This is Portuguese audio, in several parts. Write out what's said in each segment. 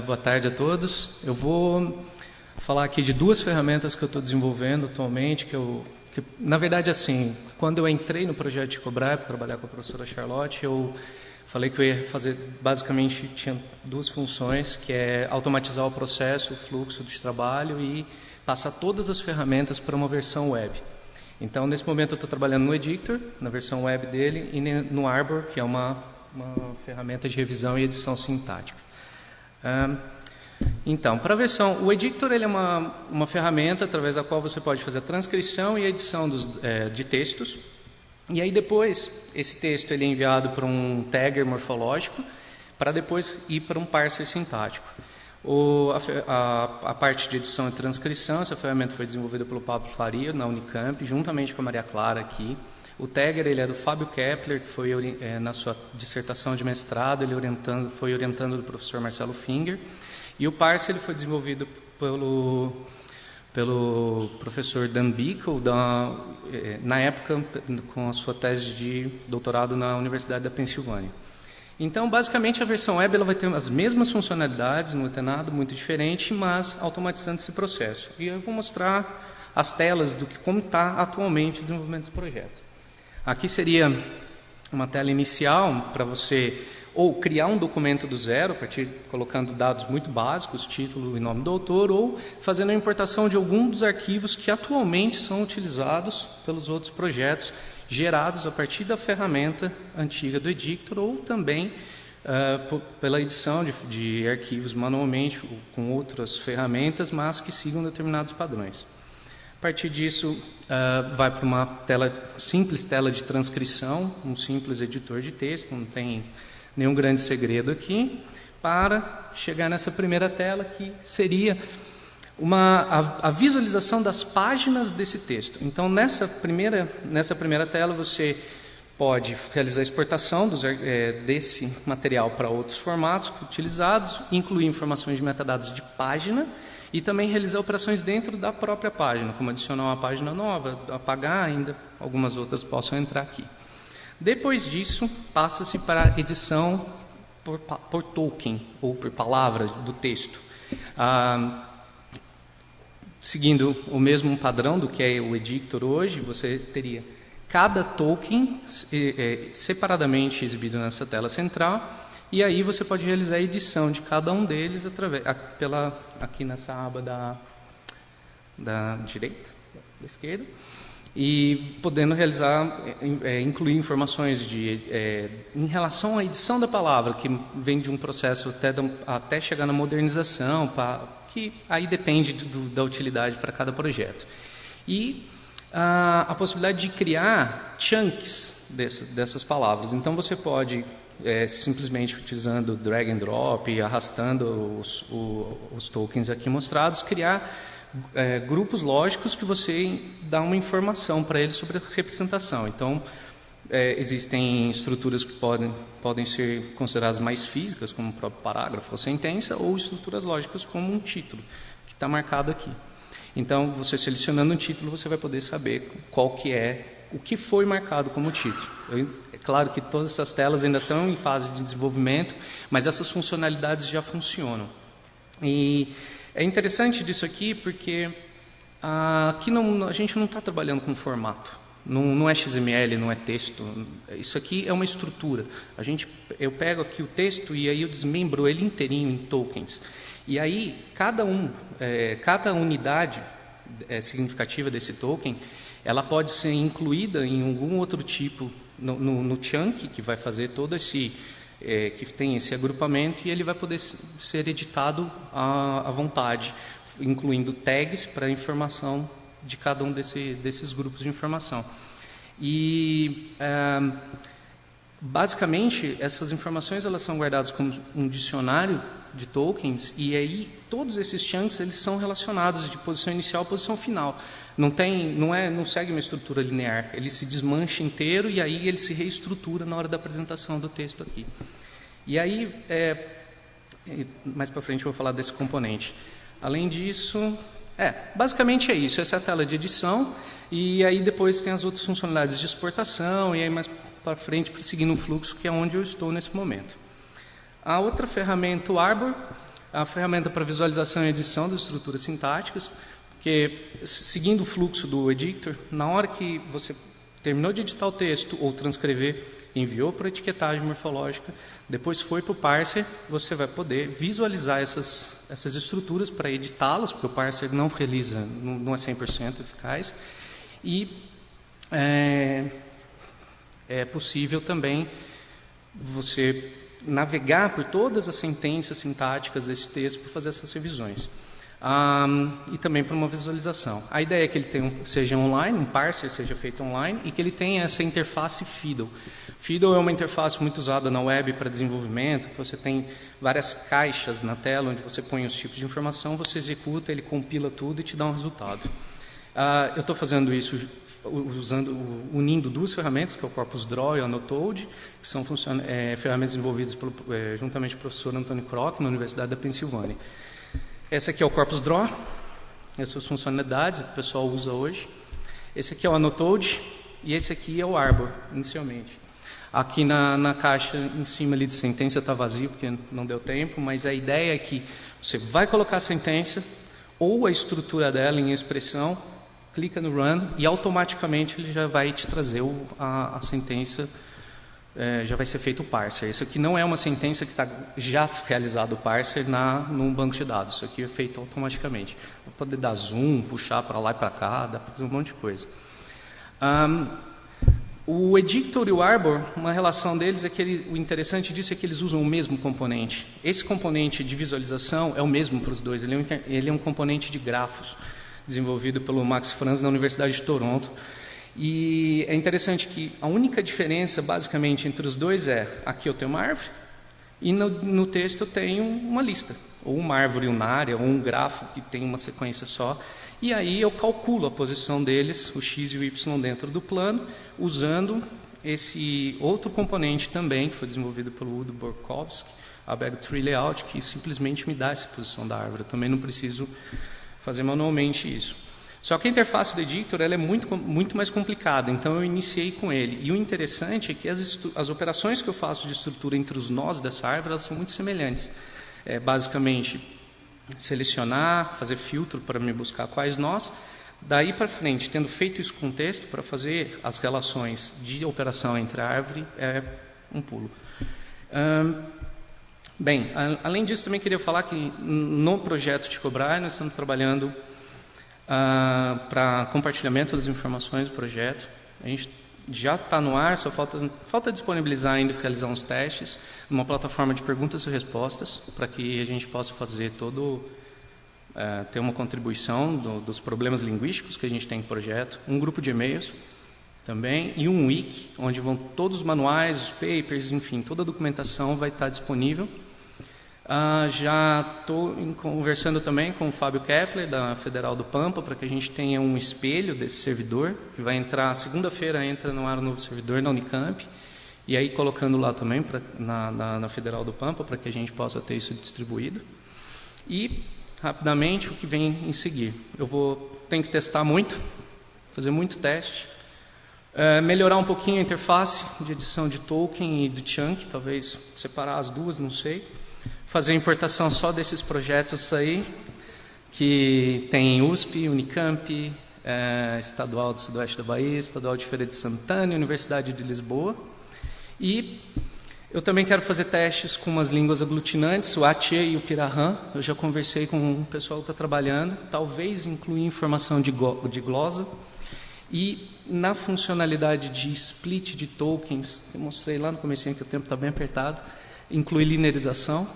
Boa tarde a todos. Eu vou falar aqui de duas ferramentas que eu estou desenvolvendo atualmente, que na verdade, assim, quando eu entrei no projeto de Cobrar para trabalhar com a professora Charlotte, eu falei que eu ia fazer, basicamente, tinha duas funções, que é automatizar o processo, o fluxo de trabalho e passar todas as ferramentas para uma versão web. Então, nesse momento, eu estou trabalhando no Edictor, na versão web dele, e no Arbor, que é uma ferramenta de revisão e edição sintática. Então, para a versão, o Edictor ele é uma ferramenta através da qual você pode fazer a transcrição e a edição de textos. E aí depois, esse texto ele é enviado para um tagger morfológico, para depois ir para um parser sintático. A parte de edição e transcrição, essa ferramenta foi desenvolvida pelo Pablo Faria, na Unicamp, juntamente com a Maria Clara aqui. O tagger ele é do Fábio Kepler, que foi na sua dissertação de mestrado, ele foi orientando do professor Marcelo Finger. E o parser ele foi desenvolvido pelo professor Dan Bickel, na época com a sua tese de doutorado na Universidade da Pensilvânia. Então, basicamente, a versão web ela vai ter as mesmas funcionalidades, não vai ter nada muito diferente, mas automatizando esse processo. E eu vou mostrar as telas do como está atualmente o desenvolvimento desse projeto. Aqui seria uma tela inicial para você ou criar um documento do zero, colocando dados muito básicos, título e nome do autor, ou fazendo a importação de algum dos arquivos que atualmente são utilizados pelos outros projetos, gerados a partir da ferramenta antiga do Edictor, ou também pela edição de arquivos manualmente, com outras ferramentas, mas que sigam determinados padrões. A partir disso, vai para uma simples tela de transcrição, um simples editor de texto, não tem nenhum grande segredo aqui, para chegar nessa primeira tela, que seria a visualização das páginas desse texto. Então, nessa primeira tela, você pode realizar a exportação desse material para outros formatos utilizados, incluir informações de metadados de página e também realizar operações dentro da própria página, como adicionar uma página nova, apagar ainda, algumas outras possam entrar aqui. Depois disso, passa-se para a edição por token, ou por palavra do texto. Seguindo o mesmo padrão do que é o Edictor hoje, você teria cada token separadamente exibido nessa tela central, e aí você pode realizar a edição de cada um deles aqui nessa aba da direita, da esquerda, e podendo incluir informações em relação à edição da palavra, que vem de um processo até chegar na modernização, que aí depende da utilidade para cada projeto. E a possibilidade de criar chunks dessas palavras. Então, você pode, simplesmente utilizando drag and drop e arrastando os tokens aqui mostrados, criar grupos lógicos que você dá uma informação para eles sobre a representação. Então, existem estruturas que podem ser consideradas mais físicas, como o próprio parágrafo ou sentença, ou estruturas lógicas como um título, que está marcado aqui. Então, você selecionando um título, você vai poder saber o que foi marcado como título. É claro que todas essas telas ainda estão em fase de desenvolvimento, mas essas funcionalidades já funcionam. E é interessante disso aqui porque aqui a gente não está trabalhando com formato. Não é XML, não é texto. Isso aqui é uma estrutura. Eu pego aqui o texto e aí eu desmembro ele inteirinho em tokens. E aí cada unidade significativa desse token, ela pode ser incluída em algum outro tipo no chunk, que vai fazer todo que tem esse agrupamento, e ele vai poder ser editado à vontade, incluindo tags para informação de cada um desses grupos de informação. E, basicamente, essas informações elas são guardadas como um dicionário de tokens, e aí todos esses chunks eles são relacionados de posição inicial a posição final. Não segue uma estrutura linear, ele se desmancha inteiro e aí ele se reestrutura na hora da apresentação do texto aqui. E aí, mais para frente eu vou falar desse componente. Além disso, basicamente é isso. Essa é a tela de edição, e aí depois tem as outras funcionalidades de exportação, e aí mais para frente, seguindo o fluxo, que é onde eu estou nesse momento. A outra ferramenta, o Arbor, a ferramenta para visualização e edição das estruturas sintáticas, porque seguindo o fluxo do Edictor, na hora que você terminou de editar o texto ou transcrever, enviou para a etiquetagem morfológica, depois foi para o parser, você vai poder visualizar essas estruturas para editá-las, porque o parser não realiza, não é 100% eficaz, e é possível também você navegar por todas as sentenças sintáticas desse texto para fazer essas revisões. E também para uma visualização. A ideia é que ele seja online, um parser seja feito online, e que ele tenha essa interface Fiddle. Fiddle é uma interface muito usada na web para desenvolvimento, que você tem várias caixas na tela, onde você põe os tipos de informação, você executa, ele compila tudo e te dá um resultado. Eu estou fazendo isso unindo duas ferramentas, que é o Corpus Draw e o Annotoad, que são ferramentas desenvolvidas juntamente com o professor Antônio Kroc, na Universidade da Pensilvânia. Esse aqui é o Corpus Draw, essas funcionalidades que o pessoal usa hoje. Esse aqui é o Annotoad e esse aqui é o Arbor, inicialmente. Aqui na caixa em cima ali de sentença está vazio, porque não deu tempo, mas a ideia é que você vai colocar a sentença ou a estrutura dela em expressão, clica no Run e automaticamente ele já vai te trazer a sentença, já vai ser feito o parser. Isso aqui não é uma sentença que está já realizado o parser num banco de dados. Isso aqui é feito automaticamente. Vou poder dar zoom, puxar para lá e para cá, dá para fazer um monte de coisa. O Edictor e o Arbor, uma relação deles é que o interessante disso é que eles usam o mesmo componente. Esse componente de visualização é o mesmo para os dois. Ele é um componente de grafos, desenvolvido pelo Max Franz na Universidade de Toronto. E é interessante que a única diferença, basicamente, entre os dois aqui eu tenho uma árvore e no texto eu tenho uma lista, ou uma árvore unária, ou um grafo que tem uma sequência só. E aí eu calculo a posição deles, o x e o y dentro do plano, usando esse outro componente também, que foi desenvolvido pelo Udo Borkowski, a Bag Tree Layout, que simplesmente me dá essa posição da árvore. Eu também não preciso fazer manualmente isso. Só que a interface do Edictor ela é muito mais complicada, então eu iniciei com ele. E o interessante é que as operações que eu faço de estrutura entre os nós dessa árvore elas são muito semelhantes. Basicamente, selecionar, fazer filtro para me buscar quais nós. Daí para frente, tendo feito isso com o texto, para fazer as relações de operação entre a árvore, é um pulo. Bem, além disso, também queria falar que no projeto Tycho Brahe nós estamos trabalhando para compartilhamento das informações do projeto. A gente já está no ar, só falta disponibilizar ainda e realizar uns testes numa plataforma de perguntas e respostas, para que a gente possa fazer ter uma contribuição dos problemas linguísticos que a gente tem no projeto, um grupo de e-mails também, e um wiki, onde vão todos os manuais, os papers, enfim, toda a documentação vai estar disponível. Já estou conversando também com o Fábio Kepler, da Federal do Pampa, para que a gente tenha um espelho desse servidor, que vai entrar, segunda-feira entra no ar um novo servidor na Unicamp, e aí colocando lá também na Federal do Pampa, para que a gente possa ter isso distribuído. E, rapidamente, o que vem em seguir. Tenho que testar muito, fazer muito teste, melhorar um pouquinho a interface de edição de token e de chunk, talvez separar as duas, não sei. Fazer a importação só desses projetos aí, que tem USP, Unicamp, Estadual do Sudoeste da Bahia, Estadual de Feira de Santana e Universidade de Lisboa. E eu também quero fazer testes com umas línguas aglutinantes, o Atye e o Pirahã. Eu já conversei com o pessoal que está trabalhando, talvez incluir informação de glosa. E na funcionalidade de split de tokens, que eu mostrei lá no comecinho, que o tempo está bem apertado, incluir linearização,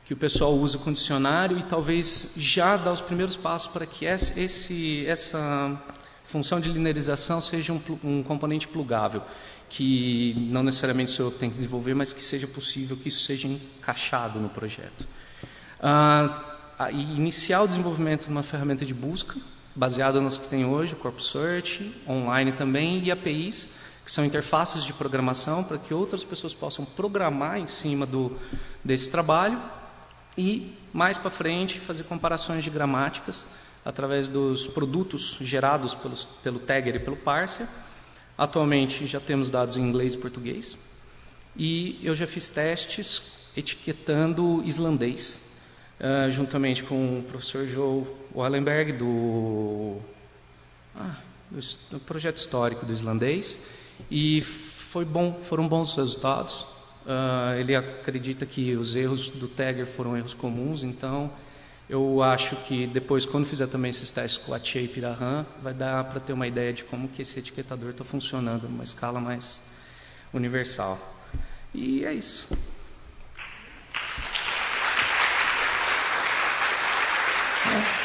que o pessoal usa com dicionário, e talvez já dar os primeiros passos para que essa função de linearização seja um componente plugável, que não necessariamente o senhor tem que desenvolver, mas que seja possível que isso seja encaixado no projeto. Iniciar o desenvolvimento de uma ferramenta de busca, baseada nos que tem hoje, o Corpus Search, online também, e APIs, que são interfaces de programação, para que outras pessoas possam programar em cima desse trabalho, e, mais para frente, fazer comparações de gramáticas através dos produtos gerados pelo Tagger e pelo Parser. Atualmente, já temos dados em inglês e português. E eu já fiz testes etiquetando islandês. juntamente com o professor Joe Wallenberg, do projeto histórico do islandês, e foram bons resultados. Ele acredita que os erros do Tagger foram erros comuns, então eu acho que depois, quando fizer também esses testes com a Shape e a RAM, vai dar para ter uma ideia de como que esse etiquetador está funcionando numa escala mais universal. E é isso. É.